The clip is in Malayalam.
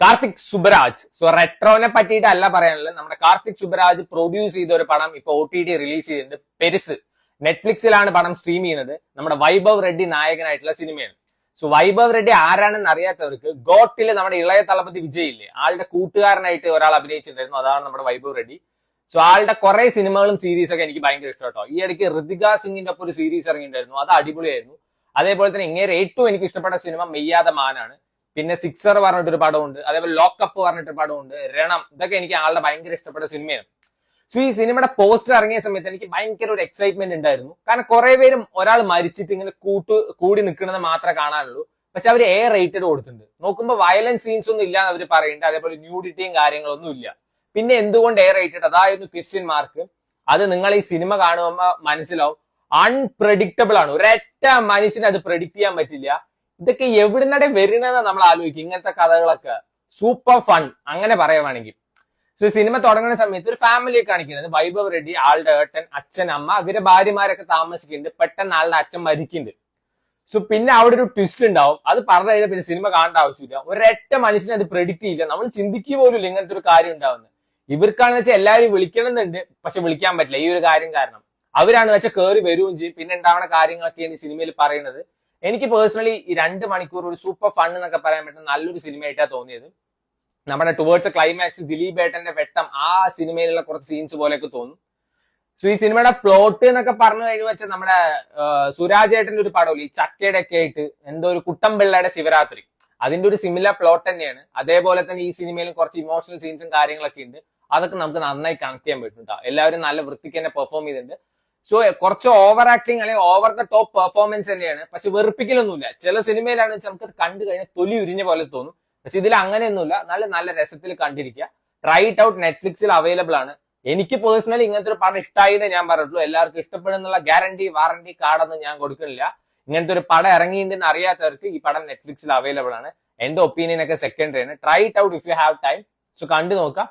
കാർത്തിക് സുബരാജ്. സോ റെട്രോനെ പറ്റിയിട്ടല്ല പറയാനുള്ളത്. നമ്മുടെ കാർത്തിക് സുബരാജ് പ്രൊഡ്യൂസ് ചെയ്ത ഒരു പടം ഇപ്പൊ OTT റിലീസ് ചെയ്തിട്ടുണ്ട്. പെരിസ്. നെറ്റ്ഫ്ലിക്സിലാണ് പടം സ്ട്രീം ചെയ്യുന്നത്. നമ്മുടെ വൈഭവ് റെഡ്ഡി നായകനായിട്ടുള്ള സിനിമയാണ്. സോ വൈഭവ് റെഡ്ഡി ആരാണെന്ന് അറിയാത്തവർക്ക് ഗോട്ടില് നമ്മുടെ ഇളയ തളപതി വിജയ് ഇല്ലേ, ആളുടെ കൂട്ടുകാരനായിട്ട് ഒരാൾ അഭിനയിച്ചിട്ടുണ്ടായിരുന്നു. അതാണ് നമ്മുടെ വൈഭവ് റെഡ്ഡി. സോ ആളുടെ കുറെ സിനിമകളും സീരീസ് ഒക്കെ എനിക്ക് ഭയങ്കര ഇഷ്ടം കേട്ടോ. ഈ ഇടയ്ക്ക് ഋതിക സിംഗിന്റെ ഒപ്പം ഒരു സീരീസ് ഇറങ്ങിയിട്ടുണ്ടായിരുന്നു, അത് അടിപൊളിയായിരുന്നു. അതേപോലെ തന്നെ ഇങ്ങനെ ഏറ്റവും എനിക്ക് ഇഷ്ടപ്പെട്ട സിനിമ മെയ്യാതെ മാനാണ്. പിന്നെ സിക്സർ പറഞ്ഞിട്ടൊരു പടമുണ്ട്, അതേപോലെ ലോക്കപ്പ് പറഞ്ഞിട്ടൊരു പടമുണ്ട്, രണം. ഇതൊക്കെ എനിക്ക് ആളുടെ ഭയങ്കര ഇഷ്ടപ്പെട്ട സിനിമയാണ്. സോ ഈ സിനിമയുടെ പോസ്റ്റർ ഇറങ്ങിയ സമയത്ത് എനിക്ക് ഭയങ്കര ഒരു എക്സൈറ്റ്മെന്റ് ഉണ്ടായിരുന്നു. കാരണം കുറെ പേരും ഒരാൾ മരിച്ചിട്ട് ഇങ്ങനെ കൂടി നിൽക്കുന്നത് മാത്രമേ കാണാനുള്ളൂ. പക്ഷെ അവർ റേറ്റഡ് കൊടുത്തിട്ടുണ്ട്. നോക്കുമ്പോൾ വയലൻസ് സീൻസ് ഒന്നും ഇല്ലാന്ന് അവർ പറയുന്നുണ്ട്. അതേപോലെ ന്യൂഡിറ്റിയും കാര്യങ്ങളൊന്നും ഇല്ല. പിന്നെ എന്തുകൊണ്ട് റേറ്റഡ്, അതായിരുന്നു ക്വസ്റ്റ്യൻ മാർക്ക്. അത് നിങ്ങൾ ഈ സിനിമ കാണുമ്പോൾ മനസ്സിലാവും. അൺപ്രഡിക്റ്റബിൾ ആണ്. ഒരൊറ്റ മനുഷ്യന് അത് പ്രെഡിക്റ്റ് ചെയ്യാൻ പറ്റില്ല. ഇതൊക്കെ എവിടുന്നടെ വരുന്നതെന്ന് നമ്മൾ ആലോചിക്കും. ഇങ്ങനത്തെ കഥകളൊക്കെ സൂപ്പർ ഫൺ അങ്ങനെ പറയുവാണെങ്കിൽ. സോ സിനിമ തുടങ്ങുന്ന സമയത്ത് ഒരു ഫാമിലിയെ കാണിക്കുന്നത്. വൈഭവ് റെഡ്ഡി, ആളുടെ ഏട്ടൻ, അച്ഛൻ, അമ്മ, ഇവരെ ഭാര്യമാരൊക്കെ താമസിക്കുന്നുണ്ട്. പെട്ടെന്ന് ആളുടെ അച്ഛൻ മരിക്കുന്നുണ്ട്. സോ പിന്നെ അവിടെ ഒരു ട്വിസ്റ്റ് ഉണ്ടാവും. അത് പറഞ്ഞു കഴിഞ്ഞാൽ പിന്നെ സിനിമ കാണേണ്ട ആവശ്യമില്ല. ഒരൊറ്റ മനുഷ്യനെ അത് പ്രെഡിക്റ്റ് ചെയ്യില്ല. നമ്മൾ ചിന്തിക്കുക പോലും ഇല്ല ഇങ്ങനത്തെ ഒരു കാര്യം ഉണ്ടാവുന്നത്. ഇവർക്കാണെന്ന് വെച്ചാൽ എല്ലാവരും വിളിക്കണമെന്നുണ്ട്, പക്ഷെ വിളിക്കാൻ പറ്റില്ല. ഈ ഒരു കാര്യം കാരണം അവരാണെന്ന് വെച്ചാൽ കയറി വരികയും ചെയ്യും. പിന്നെ ഉണ്ടാവുന്ന കാര്യങ്ങളൊക്കെയാണ് ഈ സിനിമയിൽ പറയുന്നത്. എനിക്ക് പേഴ്സണലി ഈ 2 മണിക്കൂർ ഒരു സൂപ്പർ ഫൺ എന്നൊക്കെ പറയാൻ പറ്റുന്ന നല്ലൊരു സിനിമയായിട്ടാണ് തോന്നിയത്. നമ്മുടെ ടുവേർഡ്സ് ക്ലൈമാക്സ് ദിലീപ് ഏട്ടന്റെ വെട്ടം ആ സിനിമയിലുള്ള കുറച്ച് സീൻസ് പോലെയൊക്കെ തോന്നും. സോ ഈ സിനിമയുടെ പ്ലോട്ട് എന്നൊക്കെ പറഞ്ഞു കഴിഞ്ഞു വെച്ചാൽ നമ്മുടെ സുരാജ് ഏട്ടന്റെ ഒരു പടമില്ല, ഈ ചക്കയുടെ ഒക്കെ ആയിട്ട് എന്തോ ഒരു കുട്ടമ്പിള്ളയുടെ ശിവരാത്രി, അതിന്റെ ഒരു സിമിലർ പ്ലോട്ട് തന്നെയാണ്. അതേപോലെ തന്നെ ഈ സിനിമയിലും കുറച്ച് ഇമോഷണൽ സീൻസും കാര്യങ്ങളൊക്കെ ഉണ്ട്. അതൊക്കെ നമുക്ക് നന്നായി കണക്ട് ചെയ്യാൻ പറ്റും. എല്ലാവരും നല്ല വൃത്തിക്ക് തന്നെ പെർഫോം ചെയ്തിട്ടുണ്ട്. സോ കുറച്ച് ഓവർ ആക്ടിങ് അല്ലെങ്കിൽ ഓവർ ദ ടോപ്പ് പെർഫോമൻസ് തന്നെയാണ്. പക്ഷെ വെറുപ്പിക്കലൊന്നുമില്ല. ചില സിനിമയിലാണ് നമുക്ക് കണ്ടു കഴിഞ്ഞാൽ തൊലി ഉരിഞ്ഞ പോലെ തോന്നും. പക്ഷെ ഇതിൽ അങ്ങനെയൊന്നുമില്ല. നല്ല നല്ല രസത്തിൽ കണ്ടിരിക്കുക. Try it out. നെറ്റ്ഫ്ലിക്സിൽ അവൈലബിൾ ആണ്. എനിക്ക് പേഴ്സണലി ഇങ്ങനത്തെ ഒരു പടം ഇഷ്ടമായി എന്ന് ഞാൻ പറഞ്ഞിട്ടുള്ളൂ. എല്ലാവർക്കും ഇഷ്ടപ്പെടുന്നുള്ള ഗ്യാരണ്ടി വാറണ്ടി കാർഡൊന്നും ഞാൻ കൊടുക്കുന്നില്ല. ഇങ്ങനത്തെ ഒരു പടം ഇറങ്ങിയിട്ടുണ്ടെന്ന് അറിയാത്തവർക്ക് ഈ പടം നെറ്റ്ഫ്ലിക്സിൽ അവൈലബിൾ ആണ്. എന്റെ ഒപ്പീനിയൻ ഒക്കെ സെക്കൻഡറി ആണ്. Try it out if you have time. So കണ്ടു നോക്കാം.